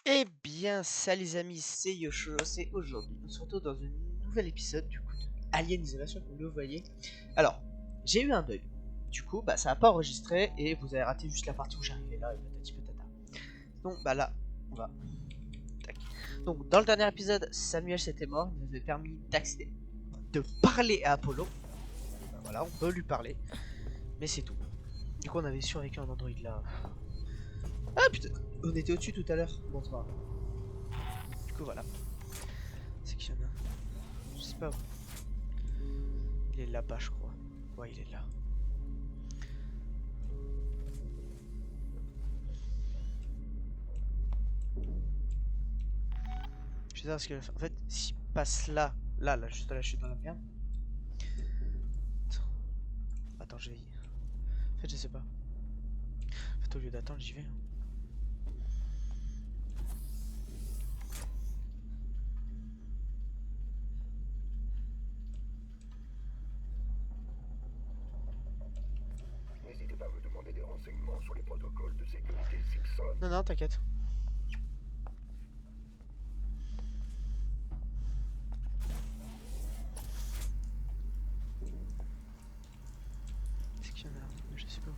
Eh bien, salut les amis, c'est Yosho, c'est aujourd'hui. On se retrouve dans un nouvel épisode du coup de Alien Isolation, comme vous le voyez. Alors, j'ai eu un bug. Du coup, ça n'a pas enregistré et vous avez raté juste la partie où j'arrivais là et patati patata. Donc, là, on va. Tac. Donc, dans le dernier épisode, Samuel s'était mort, il nous avait permis d'accéder, de parler à Apollo. Voilà, on peut lui parler, mais c'est tout. Du coup, on avait survécu un Android là. Ah putain, on était au-dessus tout à l'heure. Bon, c'est pas grave. Du coup, voilà. C'est qu'il y en a. Je sais pas où. Il est là-bas, je crois. Ouais, il est là. Je sais pas ce que. En fait, s'il passe là, juste là, je suis dans la merde. Attends, je vais. En fait, je sais pas. En fait, au lieu d'attendre, j'y vais. N'hésitez pas à me demander des renseignements sur les protocoles de sécurité Simpson. Non, non, t'inquiète. Est-ce qu'il y en a un? Mais je sais pas où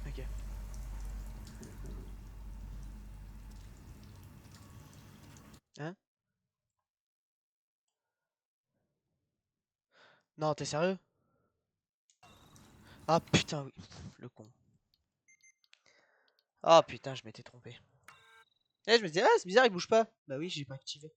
il est. Ok. Hein? Non, t'es sérieux? Ah putain, oui. Le con. Ah putain, je m'étais trompé. Eh, je me disais, ah, c'est bizarre, il bouge pas. Bah oui, j'ai pas activé.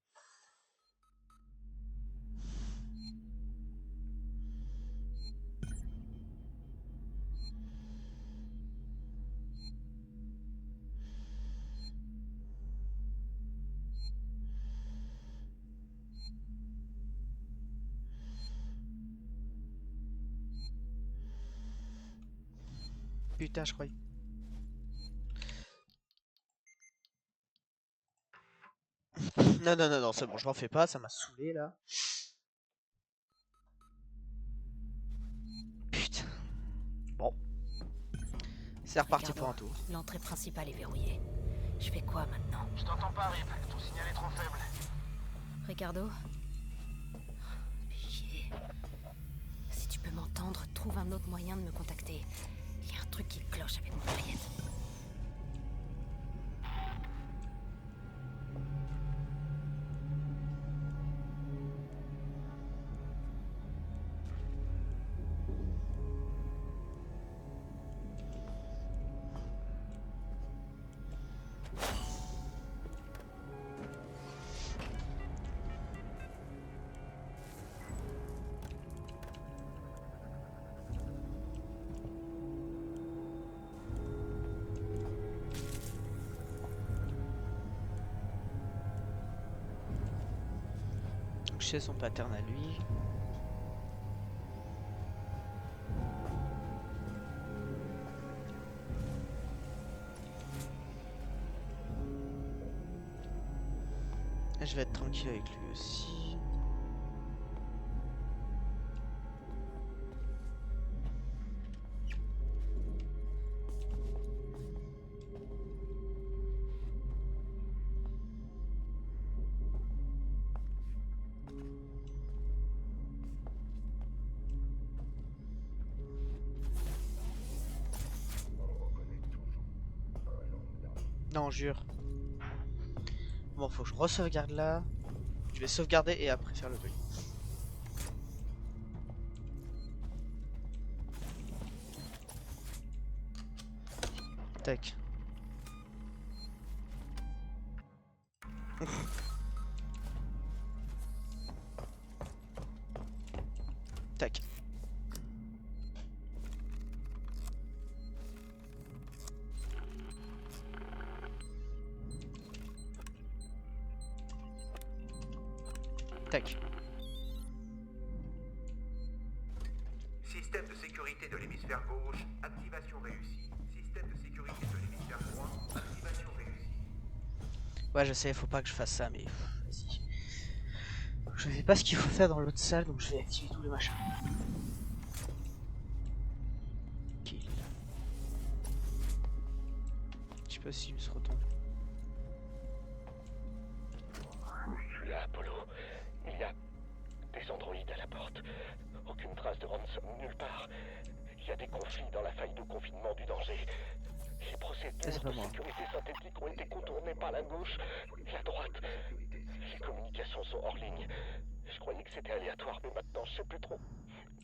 Putain, je croyais. Non, non, non, non, c'est bon, je m'en fais pas, ça m'a saoulé là. Putain. Bon, c'est reparti pour un Ricardo, tour. l'entrée principale est verrouillée. Je fais quoi maintenant? Je t'entends pas, Rip. Ton signal est trop faible. Ricardo? Chier. Si tu peux m'entendre, trouve un autre moyen de me contacter. Il y a un truc qui cloche avec mon client. Donc, je sais son pattern à lui. Et je vais être tranquille avec lui aussi. On reconnaît toujours un lambda. Non, jure. Bon, faut que je re-sauvegarde là. Je vais sauvegarder et après faire le truc. Tac. Tac. Tac. Système de sécurité de l'hémisphère gauche, activation réussie. Système de sécurité de l'hémisphère droit, activation réussie. Ouais, je sais, faut pas que je fasse ça, mais vas-y. Je sais pas ce qu'il faut faire dans l'autre salle, donc je vais activer tous les machins. Kill. Je sais pas s'il me se retourne. synthétiques ont été contournés par la gauche et la droite. Les communications sont hors ligne. Je croyais que c'était aléatoire, mais maintenant je sais plus trop.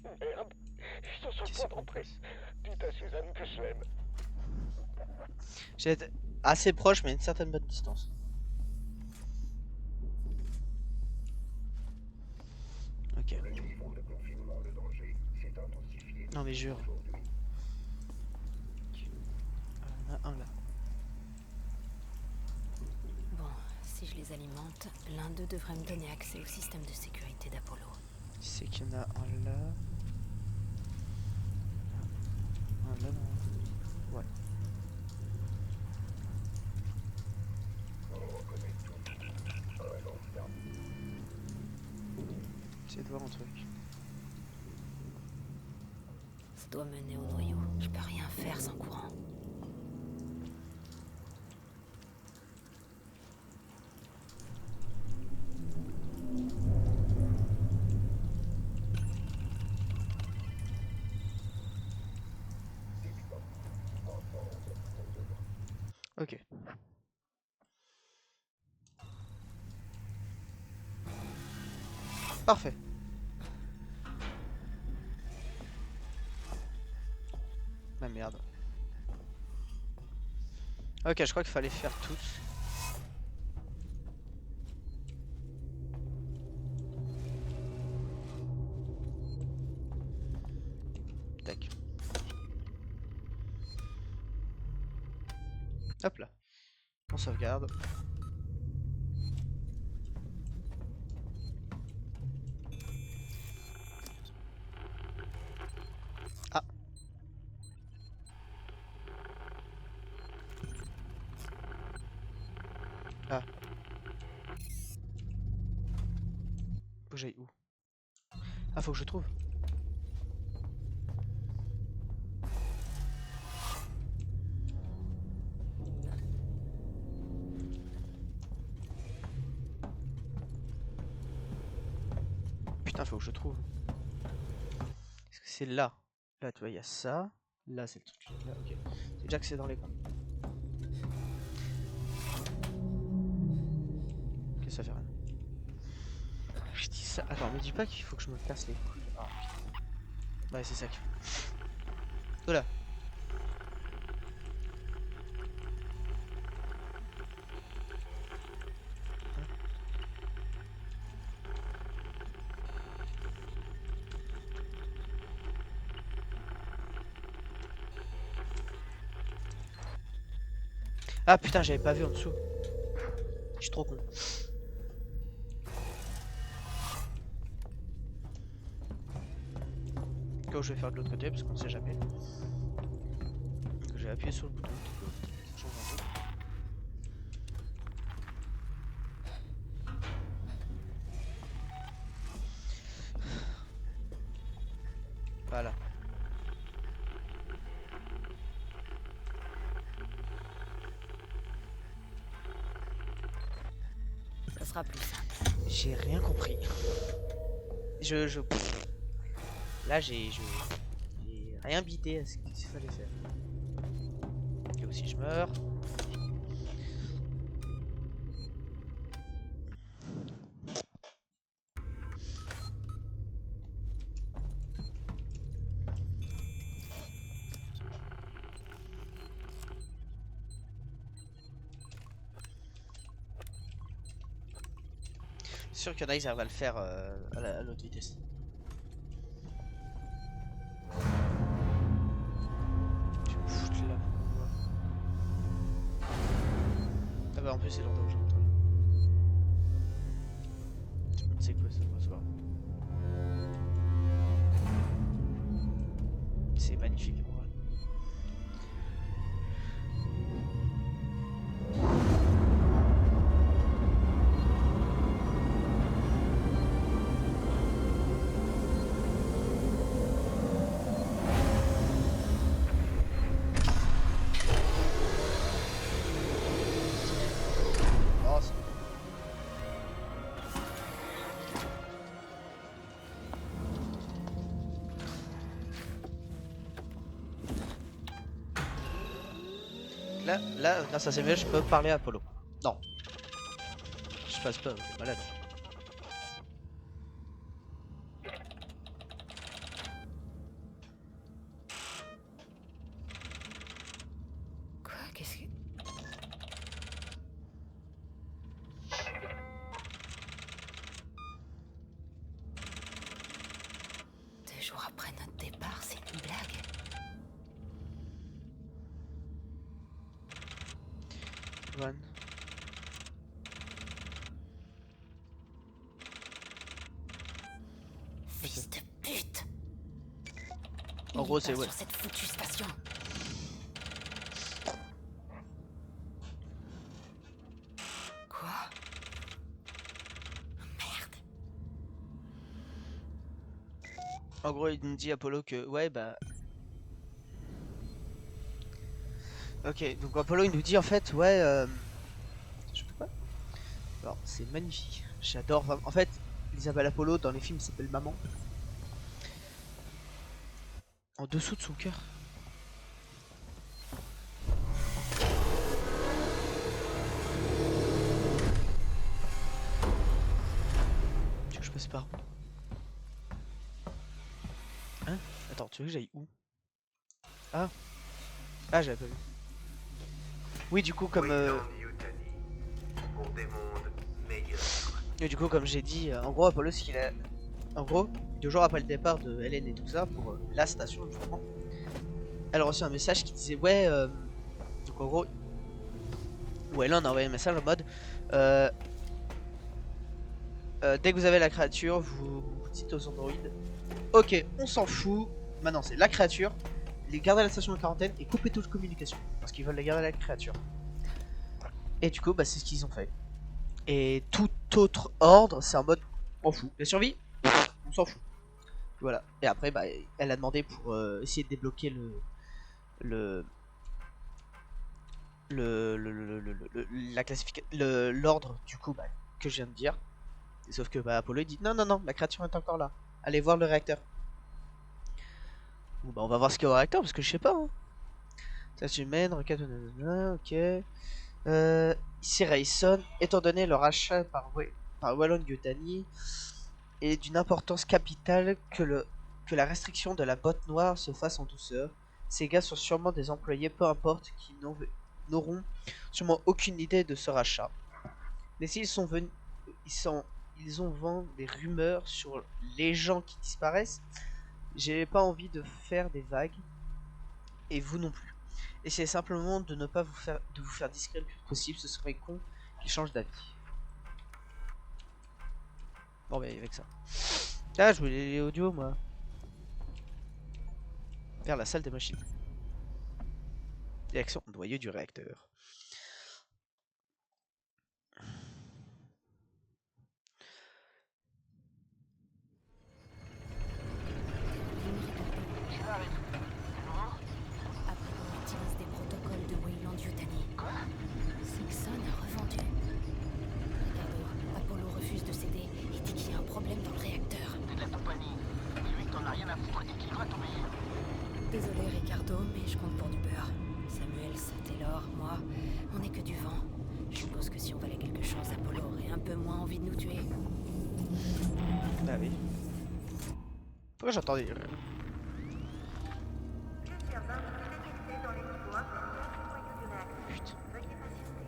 Merde, ils sont sur le Qu'est-ce point qu'on d'entrer. passe? Dites à Suzanne que je l'aime. J'ai été assez proche, mais à une certaine bonne distance. Ok. Non mais jure. Il y en a un là. Bon, si je les alimente, l'un d'eux devrait me donner accès au système de sécurité d'Apollo. C'est qu'il y en a un là. Un là, non. Ouais. J'essaie de voir un truc. Ça doit mener au noyau. Je peux rien faire sans courant. Ok. Parfait. Ah merde. Ok, je crois qu'il fallait faire tous. Tac. Hop là. On sauvegarde. Ah. Ah. Faut que j'aille où? Ah, faut que je trouve. Putain, faut que je trouve. Est-ce que c'est là? Là, tu vois, il y a ça. Là, c'est le truc. Là, ok. C'est déjà que c'est dans les coins. Ok, ça fait rien. Je dis ça. Attends, me dis pas qu'il faut que je me casse les couilles. Ah, putain. Ouais, c'est ça qu'il faut. Oula. Ah putain, j'avais pas vu en dessous. Je suis trop con. Quand je vais faire de l'autre côté parce qu'on sait jamais. Donc, je vais appuyer sur le bouton. Ça change un peu. Voilà. Ça sera plus simple. J'ai rien compris. Pff. Là, j'ai rien bidé à ce qu'il fallait faire. Et aussi, je meurs. C'est sûr qu'il y en a, ils arrivent à le faire à l'autre vitesse. Je vais me foutre là. Ah bah en plus c'est l'endroit où je rentre. C'est quoi ça? On va se voir. C'est magnifique. Ouais. Oh, c'est... Là, grâce à ces mails, je peux parler à Apollo. Non. Je passe pas, t'es malade. Quoi? Qu'est-ce que... 2 jours après notre départ, c'est une blague. One. Fils de pute! En Il gros, est c'est pas ouais. sur cette foutue station. Quoi? Merde. En gros, il nous dit Apollo que ouais bah. Ok, donc Apollo il nous dit en fait ouais. Je peux pas. Alors c'est magnifique. J'adore vraiment. En fait, Isabelle Apollo dans les films il s'appelle Maman. En dessous de son cœur. Tu veux que je passe par où? Hein? Attends, tu veux que j'aille où? Ah. Ah, j'avais pas vu. Oui, du coup, comme. Wayland Yutani, pour des mondes meilleurs. Et du coup, comme j'ai dit, en gros, Apollo, ce qu'il a. En gros, 2 jours après le départ de Hélène et tout ça, pour la station, justement, elle a reçu un message qui disait ouais. Donc en gros. Wayland a envoyé un message en mode. Dès que vous avez la créature, vous dites aux androïdes ok, on s'en fout. Maintenant, c'est la créature. Les garder la station de quarantaine et couper toute communication. Parce qu'ils veulent la garder la créature. Et du coup, bah, c'est ce qu'ils ont fait. Et tout autre ordre, c'est en mode on fout. La survie, on s'en fout. Voilà. Et après, bah, elle a demandé pour essayer de débloquer la classification, l'ordre du coup bah, que je viens de dire. Et sauf que bah, Apollo il dit non, non, non, la créature est encore là. Allez voir le réacteur. Bon, bah, on va voir ce qu'il y a au réacteur parce que je sais pas. Hein. Ça humaine, requête, ok. Ici Rayson, étant donné leur achat par Wallon Yutani, est d'une importance capitale que la restriction de la botte noire se fasse en douceur. Ces gars sont sûrement des employés, peu importe, qui n'auront sûrement aucune idée de ce rachat. Mais s'ils sont venus, ils ont vent des rumeurs sur les gens qui disparaissent. J'ai pas envie de faire des vagues, et vous non plus. Essayez simplement de ne pas vous faire discret le plus possible. Ce serait con qu'ils changent d'avis. Bon, bah, avec ça. Ah, je voulais les audios, moi. Vers la salle des machines. Réaction noyau du réacteur. Apollo utilise des protocoles de Wayland Yutani. Quoi? Sixon a revendu. Ricardo, Apollo refuse de céder et dit qu'il y a un problème dans le réacteur. T'es de la compagnie. Dis-lui que t'en as rien à foutre et qu'il doit t'obéir. Désolé Ricardo, mais je compte pour du beurre. Samuel, Taylor, moi, on n'est que du vent. Je suppose que si on valait quelque chose, Apollo aurait un peu moins envie de nous tuer. Ah oui. Pourquoi j'entendais... Plusieurs barres sont détectées dans les niveaux inférieurs du noyau du réacteur. Putain. Veuillez patienter.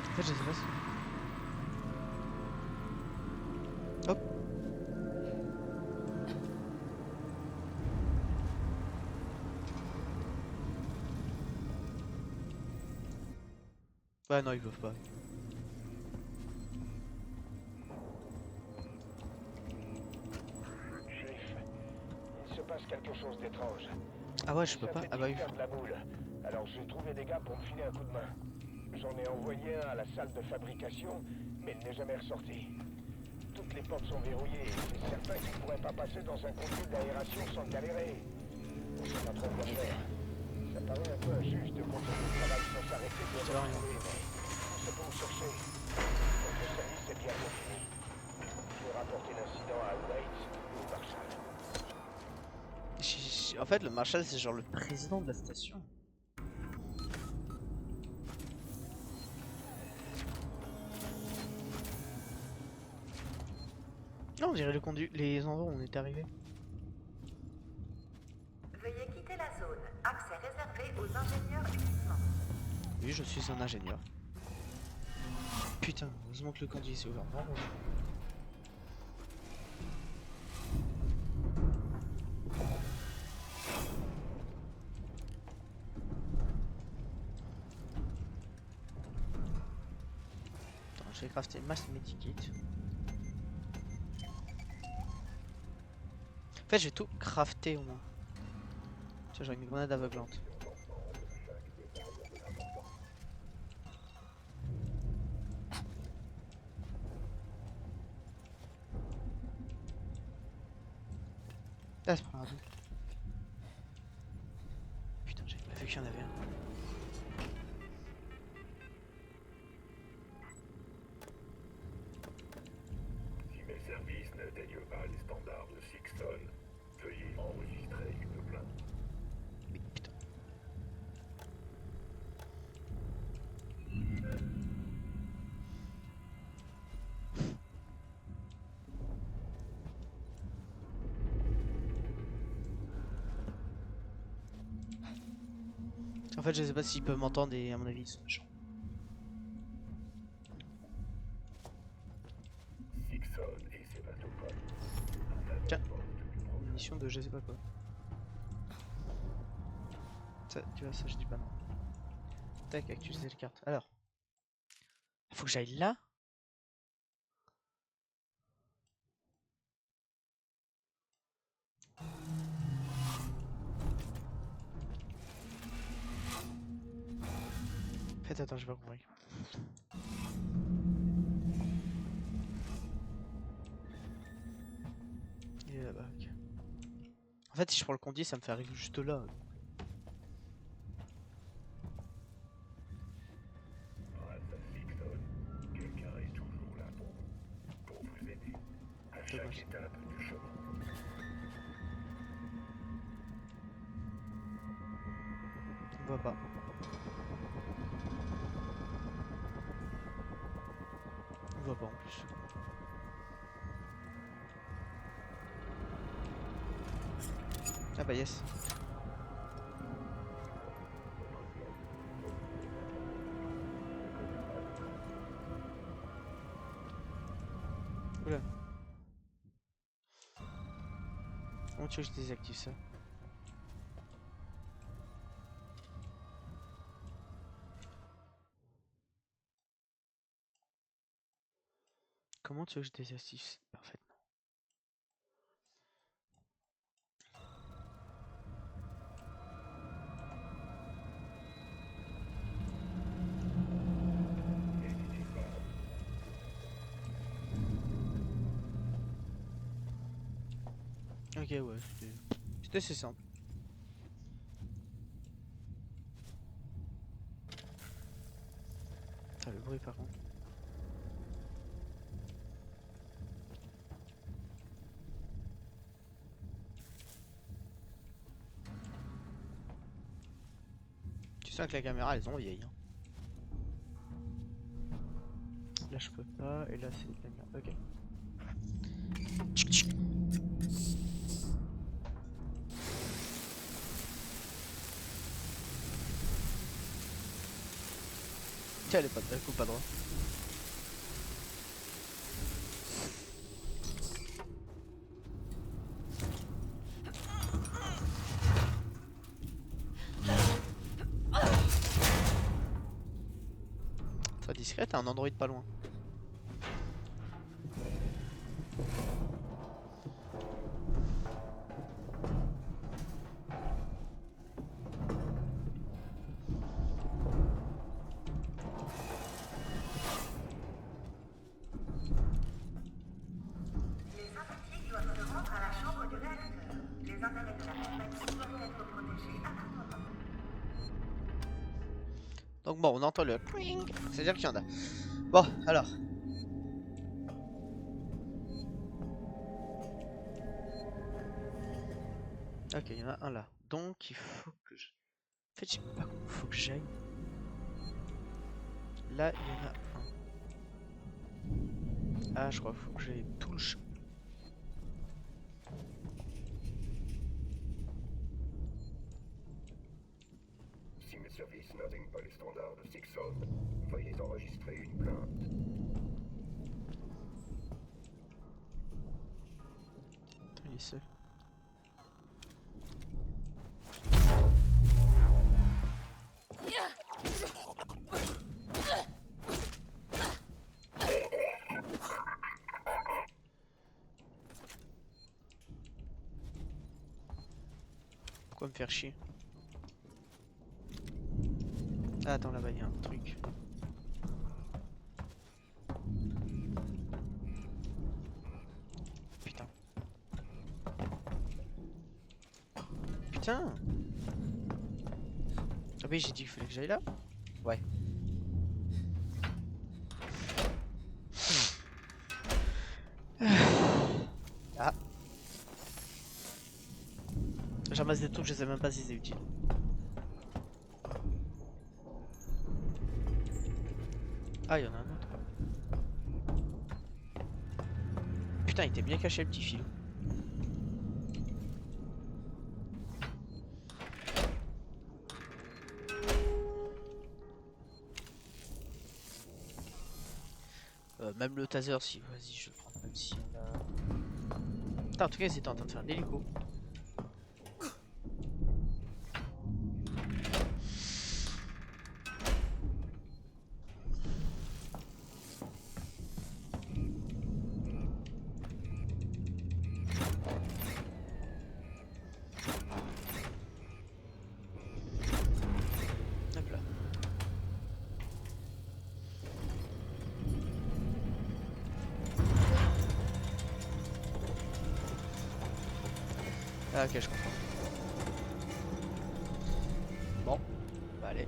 En fait, je sais pas si... Hop. Ouais, non, ils peuvent pas. Shérif, il se passe quelque chose d'étrange. Ah ouais, je peux Ça pas. fait Ah bah oui. faire de la boule. Alors j'ai trouvé des gars pour me filer un coup de main. J'en ai envoyé un à la salle de fabrication, mais il n'est jamais ressorti. Toutes les portes sont verrouillées et c'est certain qu'il ne pourrait pas passer dans un conduit d'aération sans galérer. On ne sait pas trop quoi faire. Ça paraît un peu injuste de continuer le travail sans s'arrêter de C'est vrai, retrouver, mais on ne sait pas où chercher. Notre service est c'est bientôt fini. Je vais rapporter l'incident à Waits ou au Marshal. En fait, le Marshal, c'est genre le président de la station. Non, on dirait le conduit. Les endroits où on est arrivé. Veuillez quitter la zone. Accès réservé aux ingénieurs uniquement. Oui, je suis un ingénieur. Putain, heureusement que le conduit s'est ouvert. Bon, bon. Attends, je vais crafter mass medikit. En fait, je vais tout crafter au moins. Tiens, j'aurai une grenade aveuglante. Ah, c'est pas grave. Putain, j'ai pas vu qu'il y en avait un. Si mes services n'atteignent pas les standards de Sixton, veuillez enregistrer une plainte. Mais putain. En fait, je sais pas s'ils peuvent m'entendre et à mon avis, ils sont méchants. Sixton et ses bateaux-cols. Tiens. Une mission de je sais pas quoi. Ça, tu vois, ça je dis pas non. Tac, actualiser les cartes. Alors. Faut que j'aille là. En fait, attends, j'ai pas compris. Il est là-bas, ok. En fait, si je prends le conduit, ça me fait arriver juste là. Grâce à Sixton, quelqu'un est toujours là pour vous aider à chaque Dommage. étape du chemin. On voit pas. On voit pas en plus. Ah bah yes. Oula. Comment tu veux que je désactive ça? Comment tu veux que je désactive ça parfaitement? Ok, ouais, c'était assez simple. Ah, le bruit par contre. Tu sens que la caméra elles ont vieilli. Hein. Là je peux pas, et là c'est la merde. Ok. Tchic, tchic. Tiens, elle est pas de coup pas droit. Sois discret, t'as un Android pas loin. Les synthétiques doivent se rendre à la chambre du réacteur. Les intérêts de la compagnie doivent être protégés à tout moment. Donc bon, on entend le cling, c'est-à-dire qu'il y en a. Bon, alors. Ok, il y en a un là. Donc il faut que je... En fait, je sais pas où il faut que j'aille. Là, il y en a un. Ah, je crois qu'il faut que j'aille tout le champ. Si mes services n'atteignent pas les standards de Sixon, veuillez enregistrer une plainte. Attends, il est seul. Pourquoi me faire chier? Ah, attends, là-bas il y a un truc. Putain. Putain! Ah oui, j'ai dit qu'il fallait que j'aille là? Ouais. Ah. J'amasse des trucs, je sais même pas si c'est utile. Ah, il y en a un autre. Putain, il était bien caché le petit fil. Même le taser, si. Vas-y, je le prends même si on a. Putain, en tout cas, ils étaient en train de faire l'hélico. Hop là. Ah, ok, je comprends. Bon, bah allez.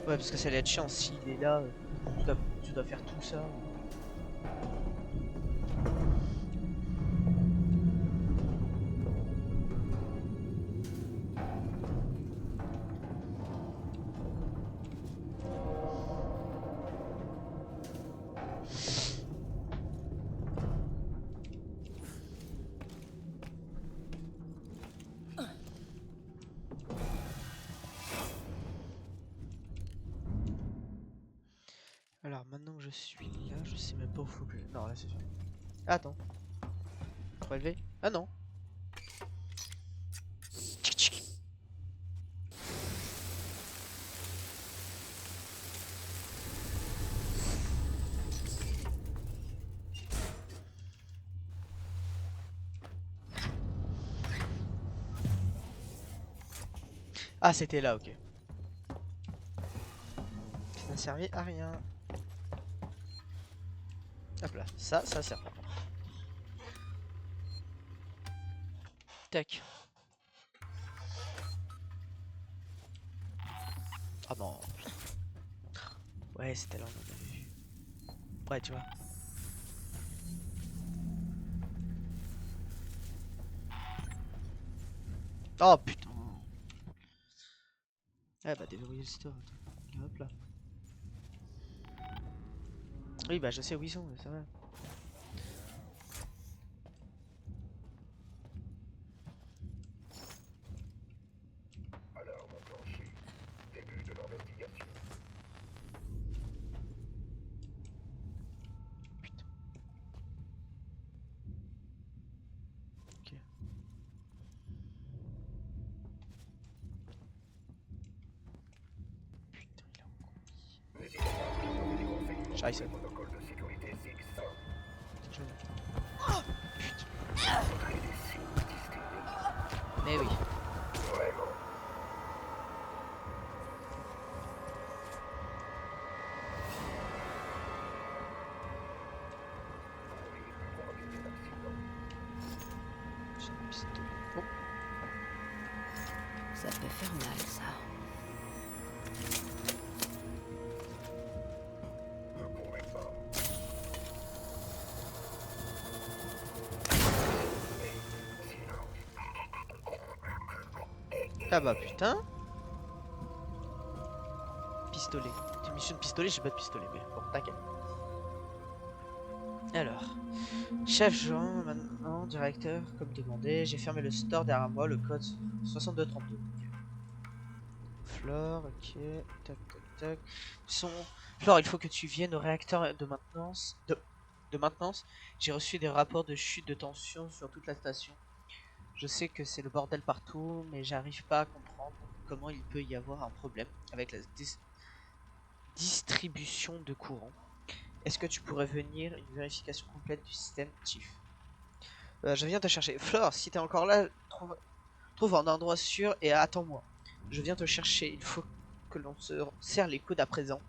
Ouais, parce que ça allait être chiant s'il est là. Tu dois faire tout ça. Alors maintenant que je suis là, je sais même pas où faut que je... Non, là c'est sûr. Attends. Relever? Ah non. Tchic, tchic. Ah, c'était là, ok. Ça n'a servi à rien. Hop là, ça sert pas. Tac. Ah non. Ouais, c'était là, on en avait vu. Ouais, tu vois. Oh putain. Ah bah déverrouiller le store. Attends. Hop là. Oui bah je sais où ils sont, ça va. Alarme enclenchée. Début de l'investigation. Putain. Ok. Putain, il est en con. N'hésitez pas à donner des conseils J'arrive, pour le protocole de sécurité Sixon. Putain. Faudrait des signes distincts. Mais oui. Vraiment. J'ai une pistolet. Oh. Ça peut faire mal, ça. Ne pourrait pas. Ah bah putain. Pistolet. C'est une mission de pistolet, j'ai pas de pistolet, mais bon, t'inquiète. Alors, chef Jean, maintenant, directeur, comme demandé, j'ai fermé le store derrière moi, le code 6232. Flore, ok, tac tac tac. Flore, il faut que tu viennes au réacteur de maintenance. De maintenance. J'ai reçu des rapports de chute de tension sur toute la station. Je sais que c'est le bordel partout, mais j'arrive pas à comprendre comment il peut y avoir un problème avec la distribution de courant. Est-ce que tu pourrais venir une vérification complète du système, Chief? Je viens te chercher. Flore, si t'es encore là, trouve un endroit sûr et attends-moi. Je viens te chercher. Il faut que l'on se serre les coudes à présent.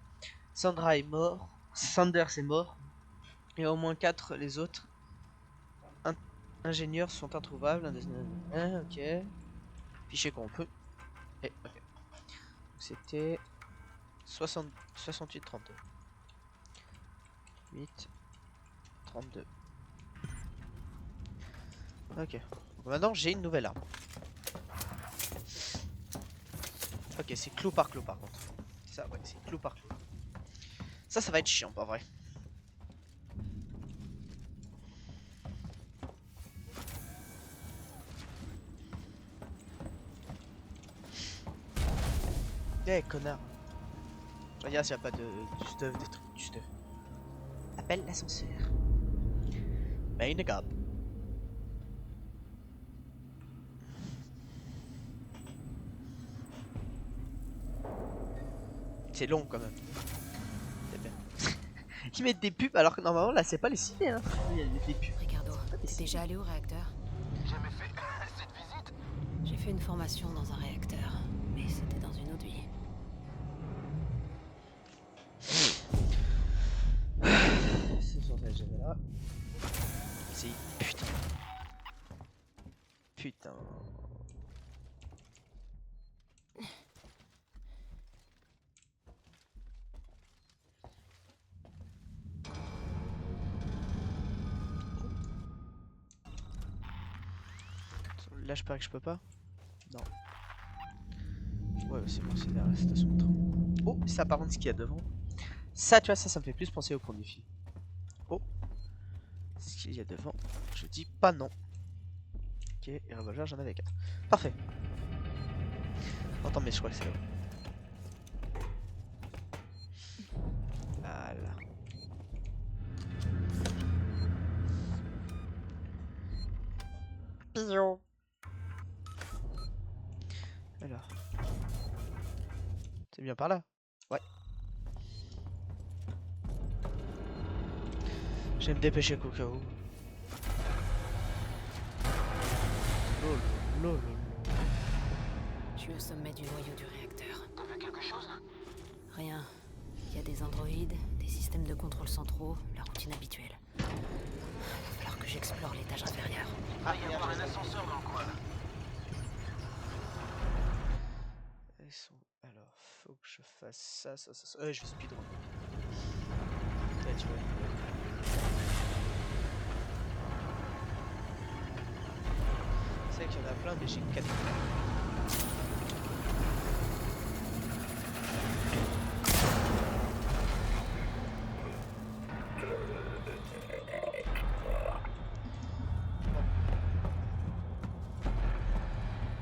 Sandra est mort. Sanders est mort. Et au moins 4 les autres ingénieurs sont introuvables. Ok. Fichier corrompu. Et ok. C'était 68 32. 8 32. Ok. Donc maintenant j'ai une nouvelle arme. Ok, c'est clou par clou par contre. Ça, ouais, c'est clou par clou. Ça va être chiant, pas vrai. Eh, connard. Regarde s'il n'y a pas de stuff, des trucs du stuff. Appelle l'ascenseur. Main gab. C'est long quand même. C'est bien. Ils mettent des pubs alors que normalement là c'est pas les ciné hein. Il y a des pubs. Ricardo, t'es déjà allé au réacteur? Jamais fait cette visite. J'ai fait une formation dans un réacteur, mais c'était dans une autre vie. C'est sur ça que j'avais là. C'est putain. Putain. Là je parie que je peux pas. Non. Ouais c'est bon, c'est vers la station de train. Oh, ça par contre ce qu'il y a devant. Ça tu vois, ça me fait plus penser au premier film. Oh. Ce qu'il y a devant. Je dis pas non. Ok, et revolver j'en avais 4. Parfait. Attends mais je crois que c'est là. Voilà. Pignon. Alors. C'est bien par là. Ouais. Je vais me dépêcher qu'au cas où. Lol, lol, lol. Je suis au sommet du noyau du réacteur. T'as vu quelque chose? Rien. Il y a des androïdes, des systèmes de contrôle centraux, la routine habituelle. Il va falloir que j'explore l'étage inférieur. Il va y avoir un ascenseur dans le coin. Elles sont... Alors, faut que je fasse ça, ça, ça, ça. Je vais speedrun. Ouais, tu vois. C'est vrai qu'il y en a plein, mais j'ai 4.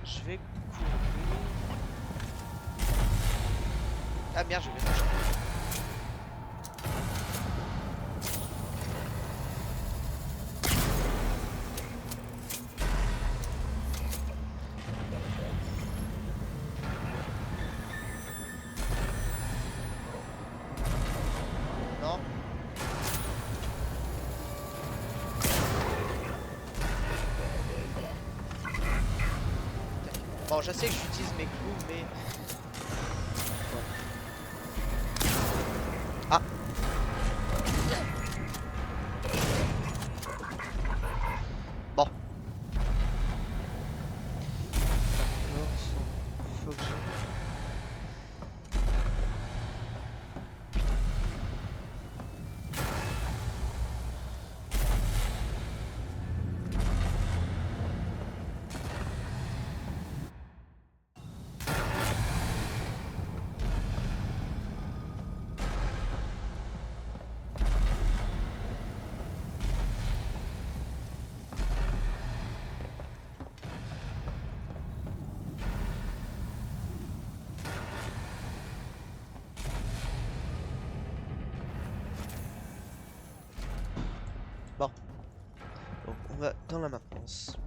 Je vais courir. Ah merde, je vais faire. Non. Bon, je sais que j'utilise mes clous, mais... Ah. Bon. Faut que je... va dans la maintenance.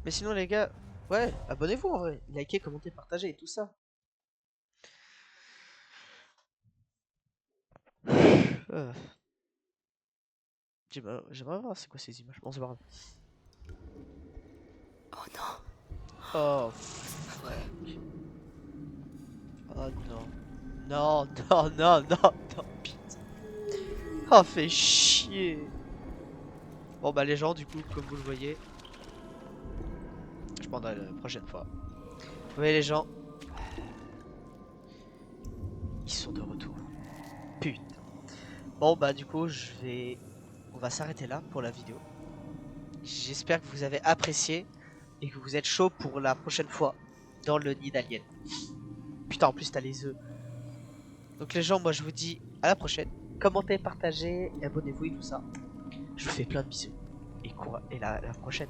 Mais sinon les gars, ouais, abonnez-vous en vrai. Likez, commentez, partagez et tout ça. Euh. J'aimerais voir c'est quoi ces images. Bon, c'est pas grave. Oh non. Oh, fuck. Oh non. Non, non, non, non, non, putain. Oh, fait chier. Bon, bah, les gens, du coup, comme vous le voyez, je prendrai la prochaine fois. Vous voyez, les gens, ils sont de retour. Putain. Bon, bah, du coup, on va s'arrêter là pour la vidéo. J'espère que vous avez apprécié et que vous êtes chaud pour la prochaine fois dans le nid d'alien. Putain, en plus, t'as les œufs. Donc les gens, moi je vous dis à la prochaine. Commentez, partagez, abonnez-vous et tout ça. Je vous fais plein de bisous. Et la prochaine.